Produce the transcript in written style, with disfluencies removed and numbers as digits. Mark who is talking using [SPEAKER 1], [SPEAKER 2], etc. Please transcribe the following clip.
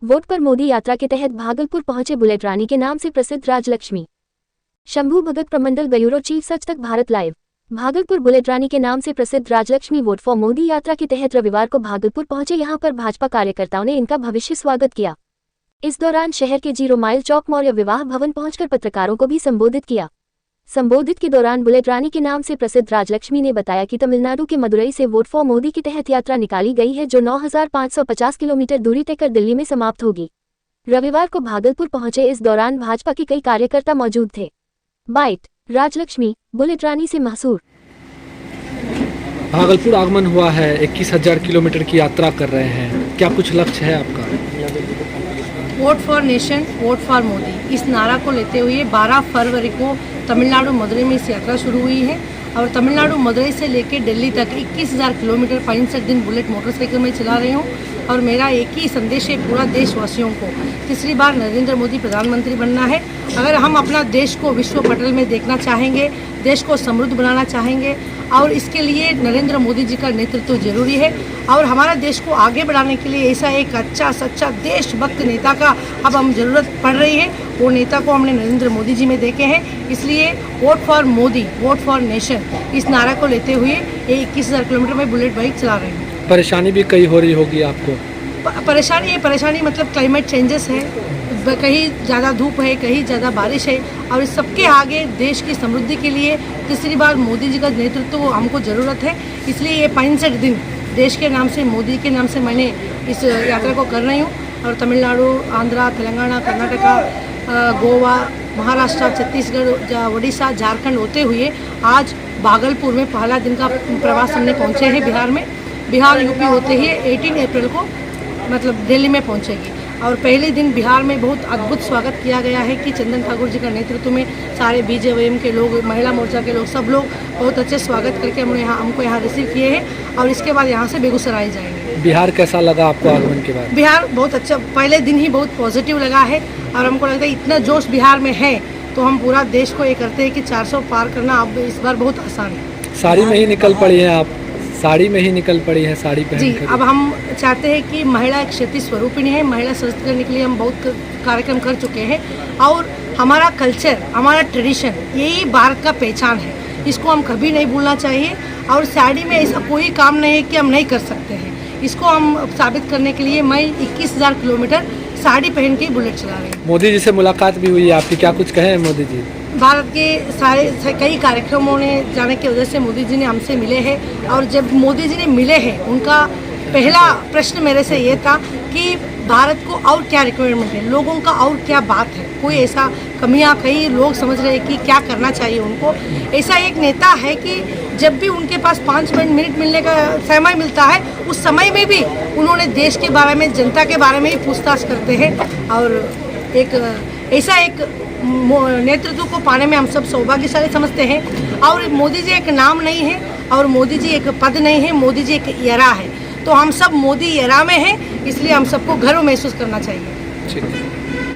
[SPEAKER 1] Vote पर मोदी यात्रा के तहत भागलपुर पहुंचे बुलेट रानी के नाम से प्रसिद्ध राजलक्ष्मी। शंभू भगत प्रमंडल ब्यूरो चीफ सच तक भारत लाइव। भागलपुर बुलेट रानी के नाम से प्रसिद्ध राजलक्ष्मी वोट फॉर मोदी यात्रा के तहत रविवार को भागलपुर पहुंचे। यहां पर भाजपा कार्यकर्ताओं ने इनका भव्य स्वागत किया। इस दौरान शहर के 0 माइल चौक मौर्य विवाह भवन पहुंचकर पत्रकारों को भी संबोधित किया। संबोधित के दौरान बुलेट रानी के नाम से प्रसिद्ध राजलक्ष्मी ने बताया कि तमिलनाडु के मदुरई से वोट फॉर मोदी के तहत यात्रा निकाली गई है, जो 9,550 किलोमीटर दूरी तय कर दिल्ली में समाप्त होगी। रविवार को भागलपुर पहुंचे। इस दौरान भाजपा के कई कार्यकर्ता मौजूद थे। बाइट राजलक्ष्मी बुलेट रानी से महसूर।
[SPEAKER 2] भागलपुर आगमन हुआ है, 21,000 किलोमीटर की यात्रा कर रहे हैं, क्या कुछ लक्ष्य है आपका?
[SPEAKER 3] Vote for nation, vote for Modi, इस नारा को लेते हुए 12 फरवरी को तमिलनाडु मदुरई में इस यात्रा शुरू हुई है और तमिलनाडु मदुरई से लेकर दिल्ली तक 21,000 किलोमीटर 65 दिन बुलेट मोटरसाइकिल में चला रही हूँ। और मेरा एक ही संदेश है पूरा देशवासियों को, तीसरी बार नरेंद्र मोदी प्रधानमंत्री बनना है। अगर हम अपना देश को विश्व पटल में देखना चाहेंगे, देश को समृद्ध बनाना चाहेंगे और इसके लिए नरेंद्र मोदी जी का नेतृत्व जरूरी है। और हमारा देश को आगे बढ़ाने के लिए ऐसा एक अच्छा सच्चा देशभक्त नेता का अब हम जरूरत पड़ रही है। वो नेता को हमने नरेंद्र मोदी जी में देखे हैं। इसलिए vote for Modi, vote for nation, इस नारा को लेते हुए 21,000 किलोमीटर में बुलेट बाइक चला रहे हैं।
[SPEAKER 2] परेशानी भी कई हो रही होगी आपको?
[SPEAKER 3] परेशानी मतलब क्लाइमेट चेंजेस है, कहीं ज़्यादा धूप है, कहीं ज़्यादा बारिश है और इस सबके आगे देश की समृद्धि के लिए तीसरी बार मोदी जी का नेतृत्व हमको ज़रूरत है। इसलिए ये 65 दिन देश के नाम से, मोदी के नाम से मैंने इस यात्रा को कर रही हूँ। और तमिलनाडु, आंध्रा, तेलंगाना, कर्नाटका, गोवा, महाराष्ट्र, छत्तीसगढ़, उड़ीसा, झारखंड होते हुए आज भागलपुर में पहला दिन का प्रवास हमने पहुँचे हैं। बिहार यूपी होते ही 18 अप्रैल को मतलब दिल्ली में पहुँचेगी। और पहले दिन बिहार में बहुत अद्भुत स्वागत किया गया है कि चंदन ठाकुर जी का नेतृत्व में सारे बीजेपीएम के लोग, महिला मोर्चा के लोग, सब लोग बहुत अच्छे स्वागत करके हमको यहाँ रिसीव किए हैं। और इसके बाद यहाँ से बेगूसराय जाएंगे।
[SPEAKER 2] बिहार कैसा लगा आपको आगमन के बाद?
[SPEAKER 3] बिहार बहुत अच्छा, पहले दिन ही बहुत पॉजिटिव लगा है और हमको लगता है इतना जोश बिहार में है तो हम पूरा देश को ये करते हैं कि 400 पार करना अब इस बार बहुत आसान है।
[SPEAKER 2] साड़ी में ही निकल पड़ी हैं आप? साड़ी में ही निकल पड़ी है, साड़ी पहन
[SPEAKER 3] जी।
[SPEAKER 2] कर।
[SPEAKER 3] अब हम चाहते हैं कि महिला एक शक्ति स्वरूपिणी है, महिला सशक्त करने के लिए हम बहुत कार्यक्रम कर चुके हैं और हमारा कल्चर, हमारा ट्रेडिशन, यही भारत का पहचान है। इसको हम कभी नहीं भूलना चाहिए और साड़ी में ऐसा कोई काम नहीं है कि हम नहीं कर सकते हैं। इसको हम साबित करने के लिए मैं 21,000 किलोमीटर साड़ी पहन के बुलेट चला रही हूँ।
[SPEAKER 2] मोदी जी से मुलाकात भी हुई है आपकी, क्या कुछ कहे हैं मोदी जी?
[SPEAKER 3] भारत के कई कार्यक्रमों ने जाने की वजह से मोदी जी ने हमसे मिले हैं और जब मोदी जी ने मिले हैं उनका पहला प्रश्न मेरे से ये था कि भारत को और क्या रिक्वायरमेंट है, लोगों का और क्या बात है, कोई ऐसा कमियां, कई लोग समझ रहे हैं कि क्या करना चाहिए उनको। ऐसा एक नेता है कि जब भी उनके पास 5 मिनट मिलने का समय मिलता है, उस समय में भी उन्होंने देश के बारे में, जनता के बारे में ही पूछताछ करते हैं। और एक ऐसा एक नेतृत्व को पाने में हम सब सौभाग्यशाली समझते हैं। और मोदी जी एक नाम नहीं है और मोदी जी एक पद नहीं है, मोदी जी एक एरा है। तो हम सब मोदी एरा में हैं, इसलिए हम सबको गर्व महसूस करना चाहिए।
[SPEAKER 2] ठीक है।